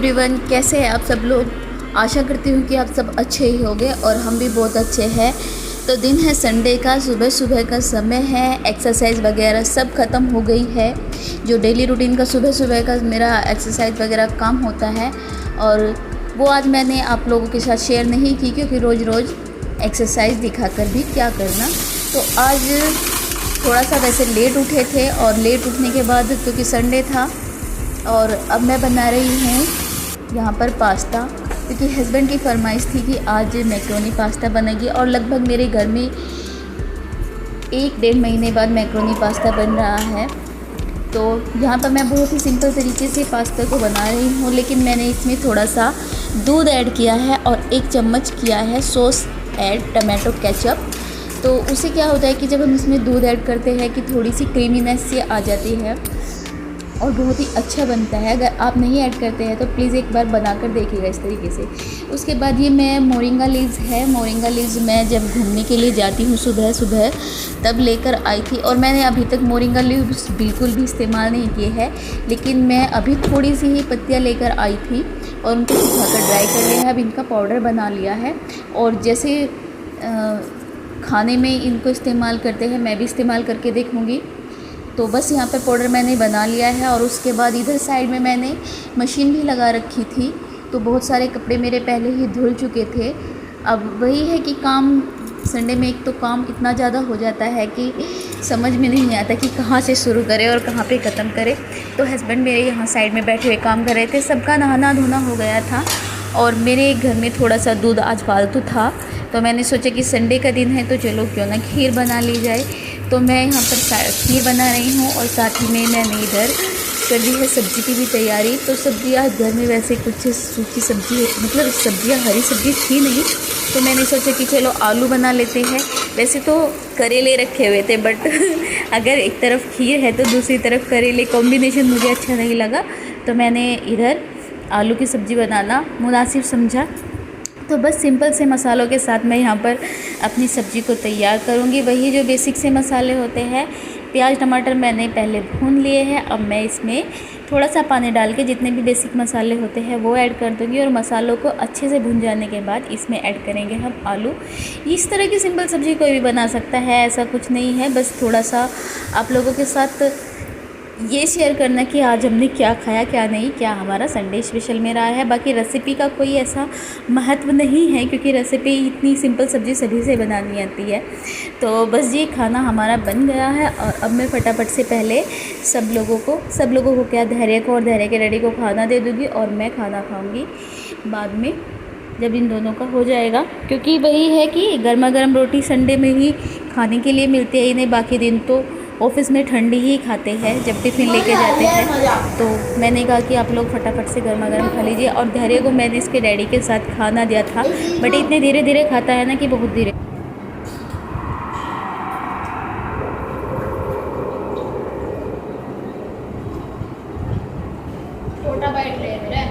Everyone, कैसे हैं आप सब लोग। आशा करती हूँ कि आप सब अच्छे ही होंगे और हम भी बहुत अच्छे हैं। तो दिन है संडे का, सुबह सुबह का समय है। एक्सरसाइज वगैरह सब ख़त्म हो गई है। जो डेली रूटीन का सुबह सुबह का मेरा एक्सरसाइज वगैरह काम होता है, और वो आज मैंने आप लोगों के साथ शेयर नहीं की, क्योंकि रोज़ रोज़ एक्सरसाइज दिखाकर भी क्या करना। तो आज थोड़ा सा वैसे लेट उठे थे, और लेट उठने के बाद क्योंकि संडे था, और अब मैं बना रही हूँ यहाँ पर पास्ता, क्योंकि हस्बैंड की फरमाइश थी कि आज मैक्रोनी पास्ता बनेगी। और लगभग मेरे घर में 1-1.5 महीने बाद मैक्रोनी पास्ता बन रहा है। तो यहाँ पर मैं बहुत ही सिंपल तरीके से पास्ता को बना रही हूँ, लेकिन मैंने इसमें थोड़ा सा दूध ऐड किया है और 1 चम्मच किया है सॉस ऐड, टमाटो केचप। तो उससे क्या होता है कि जब हम इसमें दूध ऐड करते हैं कि थोड़ी सी क्रीमीनेस सी आ जाती है और बहुत ही अच्छा बनता है। अगर आप नहीं ऐड करते हैं तो प्लीज़ एक बार बनाकर देखिएगा इस तरीके से। उसके बाद ये मैं मोरिंगा लीव्स है, मोरिंगा लीव्स मैं जब घूमने के लिए जाती हूँ सुबह सुबह तब लेकर आई थी। और मैंने अभी तक मोरिंगा लीव्स बिल्कुल भी इस्तेमाल नहीं किए हैं, लेकिन मैं अभी थोड़ी सी ही पत्तियाँ लेकर आई थी और उनको सुखाकर ड्राई कर लिया है। अब इनका पाउडर बना लिया है, और जैसे खाने में इनको इस्तेमाल करते हैं मैं भी इस्तेमाल करके देखूँगी। तो बस यहाँ पे पाउडर मैंने बना लिया है। और उसके बाद इधर साइड में मैंने मशीन भी लगा रखी थी, तो बहुत सारे कपड़े मेरे पहले ही धुल चुके थे। अब वही है कि काम संडे में एक तो काम इतना ज़्यादा हो जाता है कि समझ में नहीं आता कि कहाँ से शुरू करें और कहाँ पे ख़त्म करें। तो हस्बैंड मेरे यहाँ साइड में बैठे हुए काम कर रहे थे। सबका नहाना धोना हो गया था, और मेरे घर में थोड़ा सा दूध आज फालतू था, तो मैंने सोचा कि संडे का दिन है तो चलो क्यों ना खीर बना ली जाए। तो मैं यहाँ पर खीर बना रही हूँ, और साथ ही में मैंने इधर कर दी है सब्ज़ी की भी तैयारी। तो सब्जियाँ घर में वैसे कुछ सूखी सब्ज़ी, मतलब सब्जियाँ हरी सब्ज़ी थी नहीं, तो मैंने सोचा कि चलो आलू बना लेते हैं। वैसे तो करेले रखे हुए थे, बट अगर एक तरफ खीर है तो दूसरी तरफ करेले, कॉम्बिनेशन मुझे अच्छा नहीं लगा, तो मैंने इधर आलू की सब्ज़ी बनाना मुनासिब समझा। तो बस सिंपल से मसालों के साथ मैं यहाँ पर अपनी सब्ज़ी को तैयार करूँगी। वही जो बेसिक से मसाले होते हैं, प्याज टमाटर मैंने पहले भून लिए हैं। अब मैं इसमें थोड़ा सा पानी डाल के जितने भी बेसिक मसाले होते हैं वो ऐड कर दूँगी, और मसालों को अच्छे से भून जाने के बाद इसमें ऐड करेंगे हम आलू। इस तरह की सिंपल सब्ज़ी कोई भी बना सकता है, ऐसा कुछ नहीं है। बस थोड़ा सा आप लोगों के साथ ये शेयर करना कि आज हमने क्या खाया क्या नहीं, क्या हमारा संडे स्पेशल में रहा है। बाकी रेसिपी का कोई ऐसा महत्व नहीं है, क्योंकि रेसिपी इतनी सिंपल सब्ज़ी सभी से बनानी आती है। तो बस ये खाना हमारा बन गया है, और अब मैं फटाफट से पहले सब लोगों को क्या, धैर्य को और धैर्य के डैडी को खाना दे दूँगी, और मैं खाना खाऊँगी बाद में जब इन दोनों का हो जाएगा। क्योंकि वही है कि गर्मा गर्म रोटी संडे में ही खाने के लिए मिलती है, इन्हें बाकी दिन तो ऑफिस में ठंडी ही खाते हैं जब टिफ़िन लेके जाते हैं। तो मैंने कहा कि आप लोग फटाफट से गर्मा गर्म खा लीजिए। और धैर्य को मैंने इसके डैडी के साथ खाना दिया था, बट इतने धीरे धीरे खाता है ना कि बहुत धीरे। छोटा बाइट ले मेरा।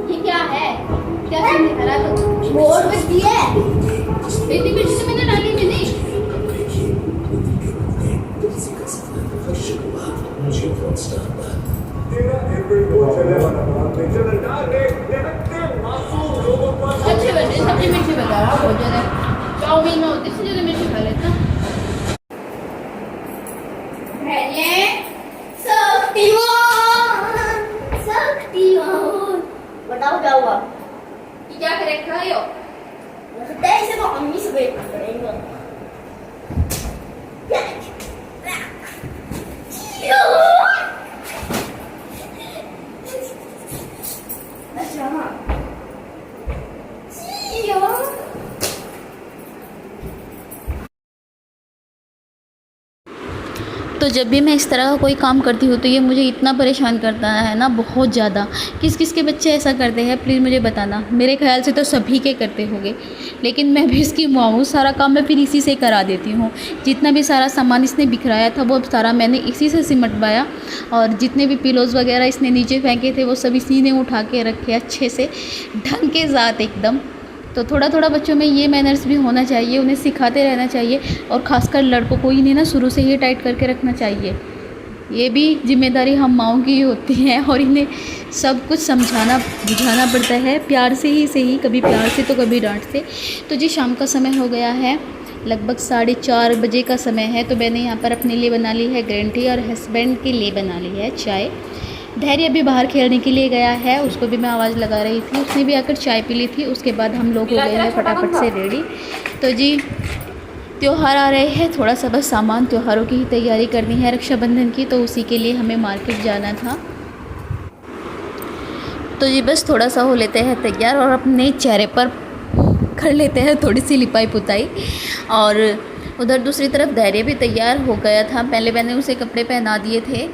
ये क्या है? क्या सीन दिखा रहा तू? बोर्ड में दिए। इतनी मिर्ची तो मैंने डाली भी नहीं। अच्छे बने, सब्जी मिर्ची बता रहा बहुत ज़्यादा। चाउमीन में होती इससे ज़्यादा मिर्ची खा लेता। बताओ क्या हुआ? ये क्या करे खाए हो? ऐसे तो हम ही सुबह करेंगे। अच्छा हाँ। तो जब भी मैं इस तरह का कोई काम करती हूँ तो ये मुझे इतना परेशान करता है ना, बहुत ज़्यादा। किस किस के बच्चे ऐसा करते हैं प्लीज़ मुझे बताना। मेरे ख्याल से तो सभी के करते होंगे, लेकिन मैं भी इसकी माँ हूँ। सारा काम मैं फिर इसी से करा देती हूँ। जितना भी सारा सामान इसने बिखराया था वो सारा मैंने इसी से सिमटवाया, और जितने भी पिलोज़ वगैरह इसने नीचे फेंके थे वो सब इसी ने उठा के रखे अच्छे से ढंग के साथ एकदम। तो थोड़ा थोड़ा बच्चों में ये मैनर्स भी होना चाहिए, उन्हें सिखाते रहना चाहिए और ख़ासकर लड़कों को इन्हें ना शुरू से ही टाइट करके रखना चाहिए। ये भी जिम्मेदारी हम माँओं की ही होती है और इन्हें सब कुछ समझाना बुझाना पड़ता है, प्यार से ही सही, कभी प्यार से तो कभी डांट से। तो जी शाम का समय हो गया है, लगभग 4:30 बजे का समय है। तो मैंने यहाँ पर अपने लिए बना ली है ग्रीन टी और हस्बैंड के लिए बना ली है चाय। धैर्य भी बाहर खेलने के लिए गया है, उसको भी मैं आवाज़ लगा रही थी, उसने भी आकर चाय पी ली थी। उसके बाद हम लोग हो गए हैं फटाफट से रेडी। तो जी त्यौहार आ रहे हैं, थोड़ा सा बस सामान त्योहारों की ही तैयारी करनी है रक्षाबंधन की, तो उसी के लिए हमें मार्केट जाना था। तो जी बस थोड़ा सा हो लेते हैं तैयार और अपने चेहरे पर कर लेते हैं थोड़ी सी लिपाई पुताई। और उधर दूसरी तरफ धैर्य भी तैयार हो गया था, पहले मैंने उसे कपड़े पहना दिए थे।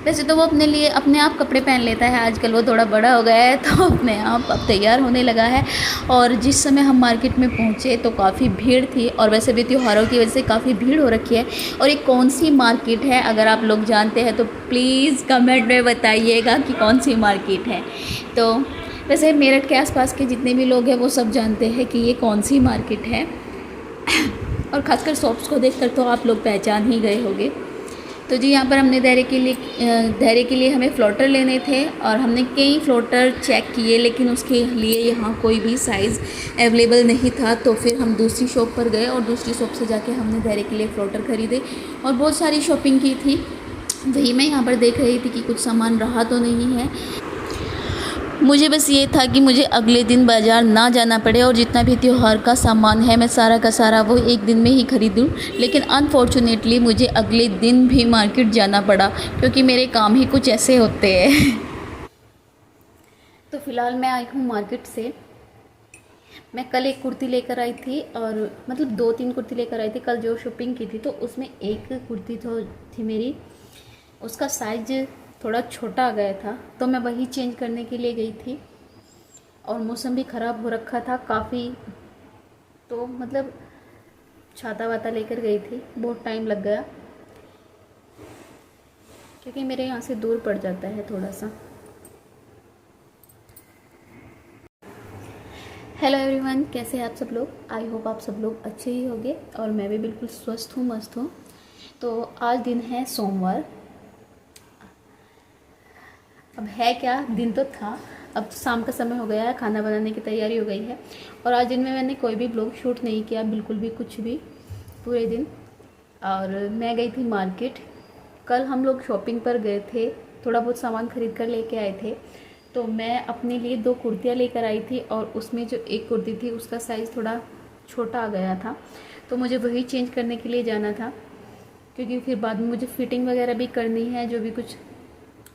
वैसे तो वो अपने आप कपड़े पहन लेता है, आजकल वो थोड़ा बड़ा हो गया है तो अपने आप अब तैयार होने लगा है। और जिस समय हम मार्केट में पहुँचे तो काफ़ी भीड़ थी, और वैसे भी त्योहारों की वजह से काफ़ी भीड़ हो रखी है। और ये कौन सी मार्केट है, अगर आप लोग जानते हैं तो प्लीज़ कमेंट में बताइएगा कि कौन सी मार्केट है। तो वैसे मेरठ के आसपास के जितने भी लोग हैं वो सब जानते हैं कि ये कौन सी मार्केट है, और ख़ासकर शॉप्स को देखकर तो आप लोग पहचान ही गए होंगे। तो जी यहाँ पर हमने धैर्य के लिए हमें फ्लोटर लेने थे, और हमने कई फ्लोटर चेक किए लेकिन उसके लिए यहाँ कोई भी साइज़ अवेलेबल नहीं था। तो फिर हम दूसरी शॉप पर गए और दूसरी शॉप से जाके हमने धैर्य के लिए फ्लोटर ख़रीदे और बहुत सारी शॉपिंग की थी। वही मैं यहाँ पर देख रही थी कि कुछ सामान रहा तो नहीं है। मुझे बस ये था कि मुझे अगले दिन बाज़ार ना जाना पड़े और जितना भी त्यौहार का सामान है मैं सारा का सारा वो एक दिन में ही खरीदूँ। लेकिन अनफॉर्चुनेटली मुझे अगले दिन भी मार्केट जाना पड़ा, क्योंकि मेरे काम ही कुछ ऐसे होते हैं। तो फ़िलहाल मैं आई हूँ मार्केट से। मैं कल एक कुर्ती लेकर आई थी, और मतलब 2-3 कुर्ती लेकर आई थी कल जो शॉपिंग की थी। तो उसमें एक कुर्ती तो थी मेरी, उसका साइज़ थोड़ा छोटा आ गया था, तो मैं वही चेंज करने के लिए गई थी। और मौसम भी ख़राब हो रखा था काफ़ी, तो मतलब छाता वाता लेकर गई थी। बहुत टाइम लग गया क्योंकि मेरे यहाँ से दूर पड़ जाता है थोड़ा सा। हेलो एवरीवन, कैसे हैं आप सब लोग? आई होप आप सब लोग अच्छे ही होंगे, और मैं भी बिल्कुल स्वस्थ हूँ, मस्त हूँ। तो आज दिन है सोमवार। अब है क्या, दिन तो था, अब शाम का समय हो गया है, खाना बनाने की तैयारी हो गई है। और आज दिन में मैंने कोई भी ब्लॉग शूट नहीं किया, बिल्कुल भी कुछ भी, पूरे दिन। और मैं गई थी मार्केट। कल हम लोग शॉपिंग पर गए थे, थोड़ा बहुत सामान खरीद कर लेके आए थे। तो मैं अपने लिए 2 कुर्तियाँ लेकर आई थी, और उसमें जो एक कुर्ती थी उसका साइज़ थोड़ा छोटा आ गया था, तो मुझे वही चेंज करने के लिए जाना था। क्योंकि फिर बाद में मुझे फिटिंग वगैरह भी करनी है, जो भी कुछ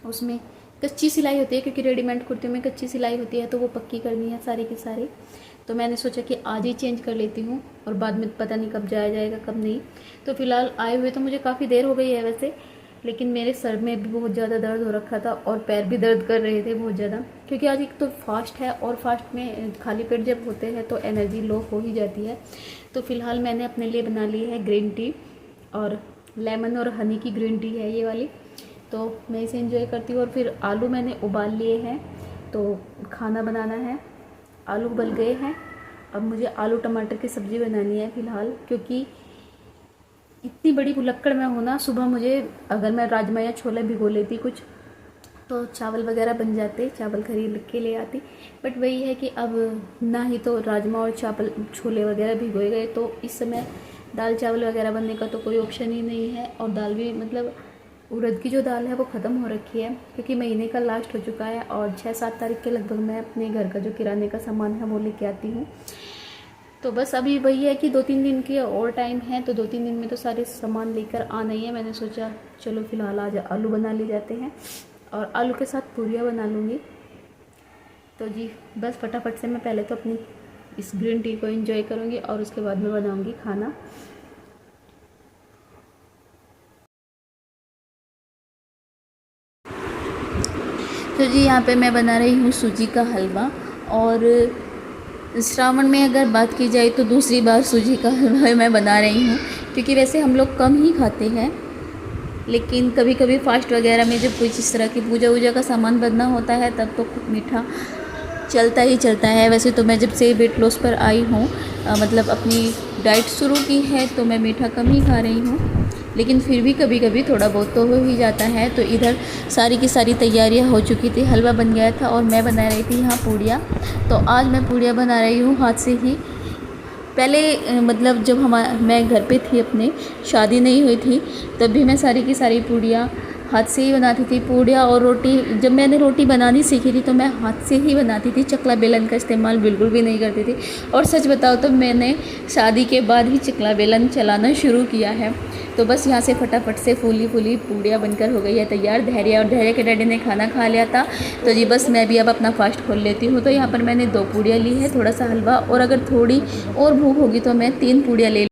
उसमें कच्ची सिलाई होती है, क्योंकि रेडीमेड कुर्तियों में कच्ची सिलाई होती है, तो वो पक्की करनी है सारी की सारी। तो मैंने सोचा कि आज ही चेंज कर लेती हूँ, और बाद में पता नहीं कब जाया जाएगा कब नहीं। तो फिलहाल आए हुए तो मुझे काफ़ी देर हो गई है वैसे, लेकिन मेरे सर में भी बहुत ज़्यादा दर्द हो रखा था, और पैर भी दर्द कर रहे थे बहुत ज़्यादा, क्योंकि आज एक तो फास्ट है, और फास्ट में खाली पेट जब होते हैं तो एनर्जी लो हो ही जाती है। तो फिलहाल मैंने अपने लिए बना ली है ग्रीन टी, और लेमन और हनी की ग्रीन टी है ये वाली, तो मैं इसे एंजॉय करती हूँ। और फिर आलू मैंने उबाल लिए हैं, तो खाना बनाना है। आलू उबल गए हैं, अब मुझे आलू टमाटर की सब्ज़ी बनानी है फ़िलहाल, क्योंकि इतनी बड़ी भुलक्कड़ में हूँ ना, सुबह मुझे अगर मैं राजमा या छोले भिगो लेती कुछ, तो चावल वगैरह बन जाते, चावल खरीद के ले आती। बट वही है कि अब ना ही तो राजमा और चावल छोले वगैरह भिगोए गए, तो इस समय दाल चावल वगैरह बनने का तो कोई ऑप्शन ही नहीं है। और दाल भी मतलब उड़द की जो दाल है वो ख़त्म हो रखी है, क्योंकि महीने का लास्ट हो चुका है, और 6-7 तारीख के लगभग मैं अपने घर का जो किराने का सामान है वो लेके आती हूँ। तो बस अभी वही है कि 2-3 दिन की और टाइम है, तो 2-3 दिन में तो सारे सामान लेकर आना ही है। मैंने सोचा चलो फ़िलहाल आज आलू बना ले जाते हैं, और आलू के साथ पूरियाँ बना लूँगी। तो जी बस फटाफट से मैं पहले तो अपनी इस ग्रीन टी को एंजॉय करूँगी, और उसके बाद में बनाऊँगी खाना। तो जी यहाँ पे मैं बना रही हूँ सूजी का हलवा, और श्रावण में अगर बात की जाए तो दूसरी बार सूजी का हलवा मैं बना रही हूँ, क्योंकि वैसे हम लोग कम ही खाते हैं, लेकिन कभी कभी फास्ट वगैरह में जब कुछ इस तरह की पूजा वूजा का सामान बनना होता है तब तो मीठा चलता ही चलता है। वैसे तो मैं जब से वेट लॉस पर आई हूँ, मतलब अपनी डाइट शुरू की है, तो मैं मीठा कम ही खा रही हूँ, लेकिन फिर भी कभी कभी थोड़ा बहुत तो हो ही जाता है। तो इधर सारी की सारी तैयारियां हो चुकी थी, हलवा बन गया था और मैं बना रही थी यहाँ पूड़ियाँ। तो आज मैं पूड़ियाँ बना रही हूँ हाथ से ही। पहले मतलब जब मैं घर पे थी, अपने शादी नहीं हुई थी, तब भी मैं सारी की सारी पूड़ियाँ हाथ से ही बनाती थी। पूड़ियाँ और रोटी, जब मैंने रोटी बनानी सीखी थी तो मैं हाथ से ही बनाती थी, चकला बेलन का इस्तेमाल बिल्कुल भी नहीं करती थी। और सच बताओ तो मैंने शादी के बाद ही चकला बेलन चलाना शुरू किया है। तो बस यहाँ से फटाफट से फूली फूली पूड़ियाँ बनकर हो गई है तैयार। धैर्य के डैडी ने खाना खा लिया था, तो जी बस मैं भी अब अपना फास्ट खोल लेती हूँ। तो यहाँ पर मैंने 2 पूड़ियाँ ली है, थोड़ा सा हलवा, और अगर थोड़ी और भूख होगी तो मैं 3 पूड़ियाँ ले